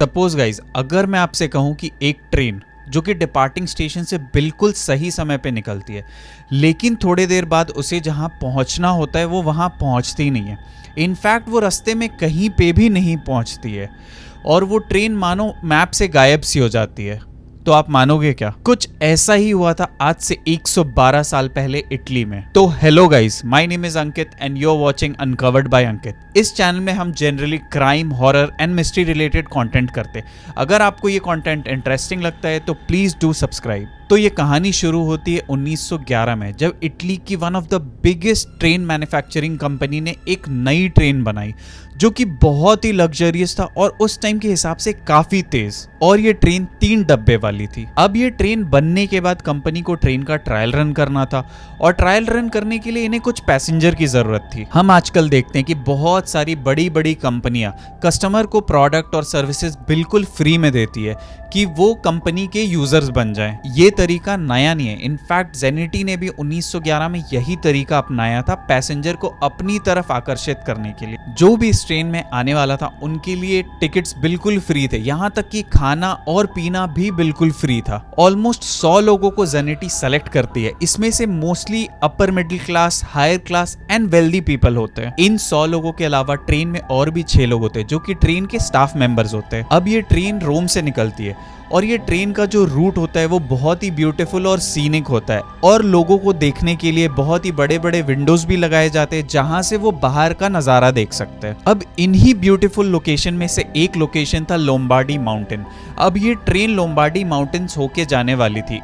Suppose guys, अगर मैं आपसे कहूं कि एक ट्रेन जो कि डिपार्टिंग स्टेशन से बिल्कुल सही समय पे निकलती है, लेकिन थोड़ी देर बाद उसे जहां पहुंचना होता है वो वहां पहुंचती नहीं है। इनफैक्ट वो रास्ते में कहीं पे भी नहीं पहुंचती है और वो ट्रेन मानो मैप से गायब सी हो जाती है, तो आप मानोगे क्या? कुछ ऐसा ही हुआ था आज से 112 साल पहले इटली में। तो hello guys, my name is Ankit and you are watching uncovered by Ankit. इस चैनल में हम generally crime, horror and mystery related content करते हैं। अगर आपको ये कंटेंट इंटरेस्टिंग लगता है तो प्लीज डू सब्सक्राइब। तो ये कहानी शुरू होती है 1911 में, जब इटली की one of the biggest train manufacturing company ने एक नई ट्रेन बनाई जो कि बहुत ही लग्जरियस था और उस टाइम के हिसाब से काफी तेज। और ये ट्रेन 3 डब्बे वाली थी। अब ये ट्रेन बनने के बाद कंपनी को ट्रेन का ट्रायल रन करना था और ट्रायल रन करने के लिए इन्हें कुछ पैसेंजर की जरूरत थी। हम आजकल देखते हैं कि बहुत सारी बड़ी बड़ी कंपनियां कस्टमर को प्रोडक्ट और सर्विसेज बिल्कुल फ्री में देती है कि वो कंपनी के यूजर्स बन जाएं। ये तरीका नया नहीं है। इनफैक्ट जेनिटी ने भी 1911 में यही तरीका अपनाया था पैसेंजर को अपनी तरफ आकर्षित करने के लिए। जो भी इस ट्रेन में आने वाला था उनके लिए टिकट्स बिल्कुल फ्री थे, यहाँ तक कि खाना और पीना भी बिल्कुल फ्री था। ऑलमोस्ट 100 लोगों को जेनिटी सेलेक्ट करती है। इसमें से mostly upper middle class, higher class and wealthy people होते हैं। इन 100 लोगों के अलावा ट्रेन में और भी 6 लोग होते हैं जो कि ट्रेन के स्टाफ मेंबर्स होते हैं। अब ये ट्रेन रोम से निकलती है और ये ट्रेन का जो रूट होता है वो बहुत ही ब्यूटीफुल और सीनिक होता है और लोगों को देखने के लिए बहुत ही बड़े बड़े विंडोज भी लगाए जाते हैं जहां से वो बाहर का नजारा देख सकते हैं। अब इन्हीं ब्यूटीफुल लोकेशन में से एक लोकेशन था लोम्बार्डी माउंटेन। अब ये ट्रेन लोम्बार्डी माउंटेन्स होके जाने वाली थी,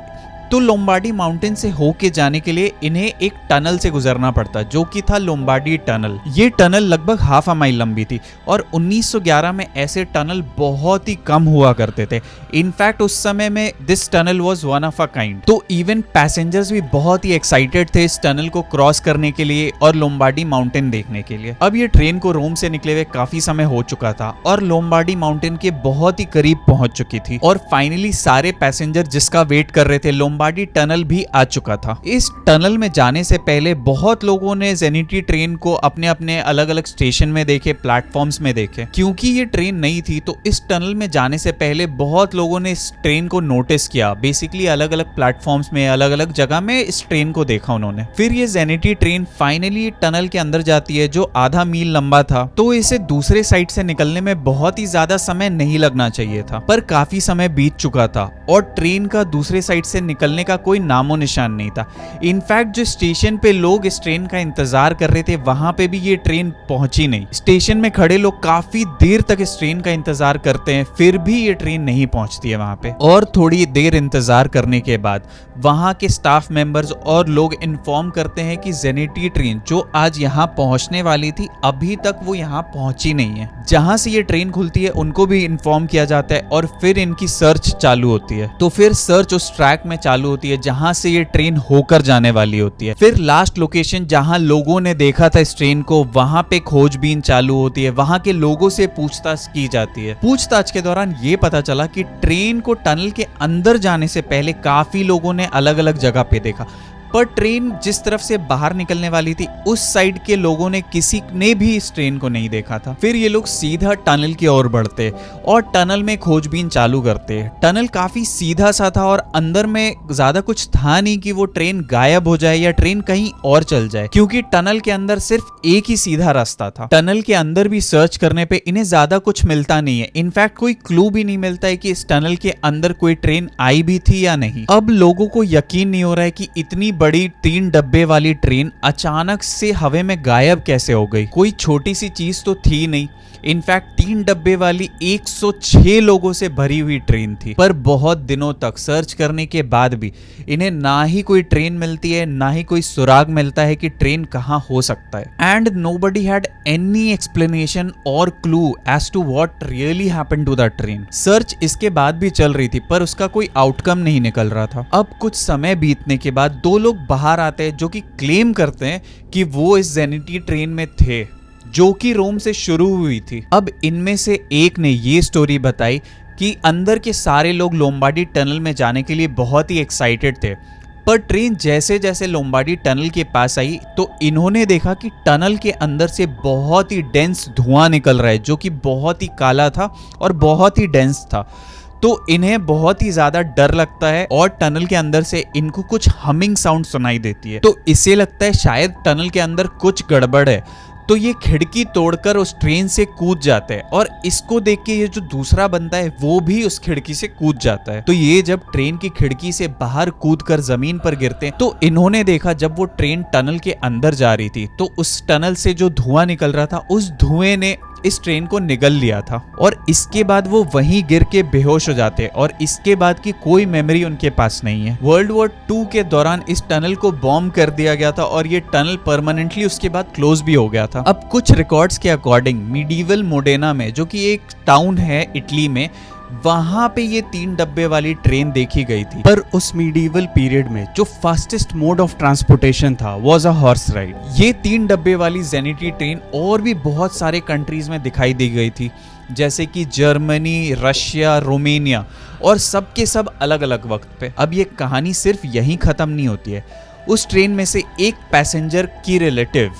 तो लोम्बार्डी माउंटेन से होके जाने के लिए इन्हें एक टनल से गुजरना पड़ता जो कि था लोम्बार्डी टनल। ये टनल लगभग हाफ अ माइल लंबी थी और 1911 में ऐसे टनल बहुत ही कम हुआ करते थे। इनफैक्ट उस समय में this tunnel was one of a kind. तो इवन पैसेंजर्स भी बहुत ही एक्साइटेड थे इस टनल को क्रॉस करने के लिए और लोम्बार्डी माउंटेन देखने के लिए। अब ये ट्रेन को रोम से निकले हुए काफी समय हो चुका था और लोम्बार्डी माउंटेन के बहुत ही करीब पहुंच चुकी थी और फाइनली सारे पैसेंजर जिसका वेट कर रहे थे लोम्बार्डी टनल भी आ चुका था। इस टनल में जाने से पहले बहुत लोगों ने जेनिटी ट्रेन को अपने अपने अलग अलग स्टेशन में देखे, प्लेटफॉर्म्स में देखे। क्योंकि ये ट्रेन नई थी तो इस टनल में जाने से पहले बहुत लोगों ने इस ट्रेन को नोटिस किया। बेसिकली अलग अलग प्लेटफॉर्म्स में, अलग अलग जगह में इस ट्रेन को देखा उन्होंने। फिर ये जेनिटी ट्रेन फाइनली टनल के अंदर जाती है जो आधा मील लंबा था, तो इसे दूसरे साइड से निकलने में बहुत ही ज्यादा समय नहीं लगना चाहिए था, पर काफी समय बीत चुका था और ट्रेन का दूसरे साइड से निकलने का कोई नामो निशान नहीं था। इनफैक्ट जो स्टेशन पे लोग इस ट्रेन का इंतजार कर रहे थे वहां पे भी ये ट्रेन पहुंची नहीं। स्टेशन में खड़े लोग काफी देर तक इस ट्रेन का इंतजार करते हैं, फिर भी ये ट्रेन नहीं पहुंचती है वहां पे। और थोड़ी देर इंतजार करने के बाद वहां के स्टाफ मेंबर्स और लोग इन्फॉर्म करते हैं कि जेनिटी ट्रेन जो आज यहाँ पहुंचने वाली थी अभी तक वो यहाँ पहुंची नहीं है। जहां से ये ट्रेन खुलती है उनको भी इन्फॉर्म किया जाता है और फिर इनकी सर्च चालू होती है। तो फिर सर्च उस ट्रैक में चालू होती है जहां से ये ट्रेन होकर जाने वाली होती है। फिर लास्ट लोकेशन जहां लोगों ने देखा था इस ट्रेन को, वहां पे खोजबीन चालू होती है। वहां के लोगों से पूछताछ की जाती है। पूछताछ के दौरान ये पता चला कि ट्रेन को टनल के अंदर जाने से पहले काफी लोगों ने अलग अलग जगह पे देखा, पर ट्रेन जिस तरफ से बाहर निकलने वाली थी उस साइड के लोगों ने किसी ने भी इस ट्रेन को नहीं देखा था। फिर ये लोग सीधा टनल की ओर बढ़ते और टनल में खोजबीन चालू करते। टनल काफी सीधा सा था और अंदर में ज्यादा कुछ था नहीं कि वो ट्रेन गायब हो जाए या ट्रेन कहीं और चल जाए, क्योंकि टनल के अंदर सिर्फ एक ही सीधा रास्ता था। टनल के अंदर भी सर्च करने पे इन्हें ज्यादा कुछ मिलता नहीं है। इनफैक्ट कोई क्लू भी नहीं मिलता है कि इस टनल के अंदर कोई ट्रेन आई भी थी या नहीं। अब लोगों को यकीन नहीं हो रहा है कि इतनी बड़ी 3 डब्बे वाली ट्रेन अचानक से हवा में गायब कैसे हो गई। कोई छोटी सी चीज तो थी नहीं। इनफैक्ट 3 डब्बे वाली 106 लोगों से भरी हुई ट्रेन थी। पर बहुत दिनों तक सर्च करने के बाद भी इन्हें ना ही कोई ट्रेन मिलती है, ना ही कोई सुराग मिलता है कि ट्रेन कहां हो सकता है। And nobody had any explanation और clue as to what really happened to the train. Search इसके बाद भी चल रही थी पर उसका कोई आउटकम नहीं निकल रहा था। अब कुछ समय बीतने के बाद 2 लोग बाहर आते हैं जो कि क्लेम करते हैं कि वो इस जेनिटी ट्रेन में थे जो कि रोम से शुरू हुई थी। अब इनमें से एक ने ये स्टोरी बताई कि अंदर के सारे लोग लोम्बार्डी टनल में जाने के लिए बहुत ही एक्साइटेड थे, पर ट्रेन जैसे जैसे लोम्बार्डी टनल के पास आई तो इन्होंने देखा कि टनल के अंदर से बहुत ही डेंस धुआं निकल रहा है, जो कि बहुत ही काला था और बहुत ही डेंस था। तो इन्हें बहुत ही ज्यादा डर लगता है और टनल के अंदर से इनको कुछ हमिंग साउंड सुनाई देती है। तो इसे लगता है शायद टनल के अंदर कुछ गड़बड़ है, तो ये खिड़की तोड़कर उस ट्रेन से कूद जाते हैं और इसको देख के ये जो दूसरा बंदा है वो भी उस खिड़की से कूद जाता है। तो ये जब ट्रेन की खिड़की से बाहर कूदकर जमीन पर गिरते हैं तो इन्होंने देखा जब वो ट्रेन टनल के अंदर जा रही थी तो उस टनल से जो धुआं निकल रहा था उस धुएं ने इस ट्रेन को निगल लिया था और इसके बाद वो वहीं गिर के बेहोश हो जाते हैं और इसके बाद की कोई मेमोरी उनके पास नहीं है। वर्ल्ड वॉर 2 के दौरान इस टनल को बॉम्ब कर दिया गया था और ये टनल परमानेंटली उसके बाद क्लोज भी हो गया था। अब कुछ रिकॉर्ड्स के अकॉर्डिंग मिडीवल मोडेना में, जो कि एक टाउन है इटली में, वहां पे ये 3 डब्बे वाली ट्रेन देखी गई थी। पर उस मिडीवल पीरियड में जो फास्टेस्ट मोड ऑफ ट्रांसपोर्टेशन था वाज अ हॉर्स राइड। ये 3 डब्बे वाली जेनिटी ट्रेन और भी बहुत सारे कंट्रीज में दिखाई दी गई थी, जैसे कि जर्मनी, रशिया, रोमानिया, और सब के सब अलग अलग वक्त पे। अब ये कहानी सिर्फ यहीं खत्म नहीं होती है। उस ट्रेन में से एक पैसेंजर की रिलेटिव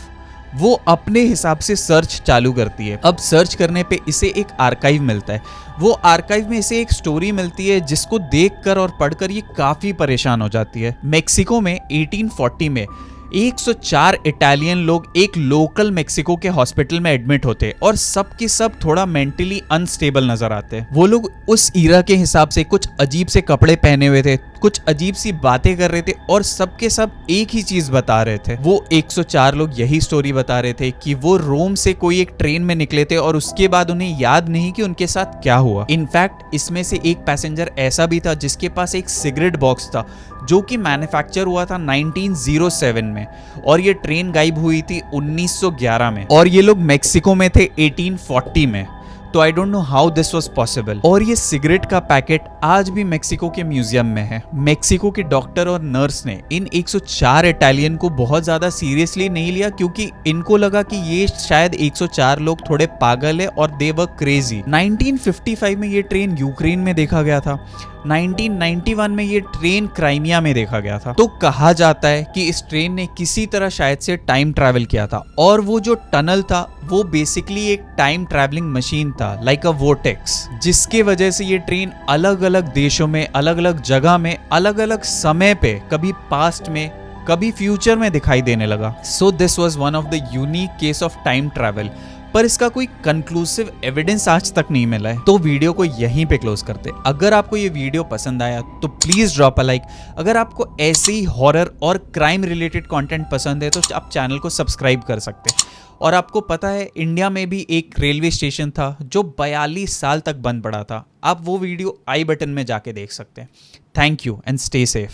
वो अपने हिसाब से सर्च चालू करती है। अब सर्च करने पे इसे एक आर्काइव मिलता है। वो आर्काइव में इसे एक स्टोरी मिलती है जिसको देखकर और पढ़कर ये काफी परेशान हो जाती है। मेक्सिको में 1840 में 104 इटालियन लोग एक लोकल मेक्सिको के हॉस्पिटल में एडमिट होते और सब के सब थोड़ा मेंटली अनस्टेबल नजर आते हैं। वो लोग उस ईरा के हिसाब से कुछ अजीब से कपड़े पहने हुए थे, कुछ अजीब सी बातें कर रहे थे और सब के सब एक ही चीज बता रहे थे। वो 104 लोग यही स्टोरी बता रहे थे कि वो रोम से कोई एक ट्रेन में निकले थे और उसके बाद उन्हें याद नहीं कि उनके साथ क्या हुआ। इनफैक्ट इसमें से एक पैसेंजर ऐसा भी था जिसके पास एक सिगरेट बॉक्स था जो कि मैन्युफैक्चर हुआ था 1907 में और ये ट्रेन गायब हुई थी 1911 में और ये लोग मेक्सिको में थे 1840 में। तो I don't know how this was possible. और ये सिगरेट का पैकेट आज भी मेक्सिको के म्यूजियम में है। मेक्सिको के डॉक्टर और नर्स ने इन 104 इटालियन को बहुत ज्यादा सीरियसली नहीं लिया क्योंकि इनको लगा कि ये शायद 104 लोग थोड़े पागल है और दे वर क्रेजी। 1955 में ये ट्रेन यूक्रेन में देखा गया था। 1991 में ये ट्रेन क्राइमिया में देखा गया था। तो कहा जाता है कि इस ट्रेन ने किसी तरह शायद से टाइम ट्रैवल किया था और वो जो टनल था वो बेसिकली एक टाइम ट्रैवलिंग मशीन था, लाइक अ वोर्टेक्स, जिसके वजह से ये ट्रेन अलग अलग देशों में, अलग अलग जगह में, अलग अलग समय पे, कभी पास्ट में, कभी फ्यूचर में दिखाई देने लगा। So this was one of the unique case of time travel, पर इसका कोई कंक्लूसिव एविडेंस आज तक नहीं मिला है। तो वीडियो को यहीं पे क्लोज करते। अगर आपको ये वीडियो पसंद आया तो प्लीज ड्रॉप अ लाइक। अगर आपको ऐसे ही हॉरर और क्राइम रिलेटेड कंटेंट पसंद है तो आप चैनल को सब्सक्राइब कर सकते हैं। और आपको पता है इंडिया में भी एक रेलवे स्टेशन था जो 42 साल तक बंद पड़ा था। आप वो वीडियो आई बटन में जाके देख सकते हैं। Thank you and stay safe.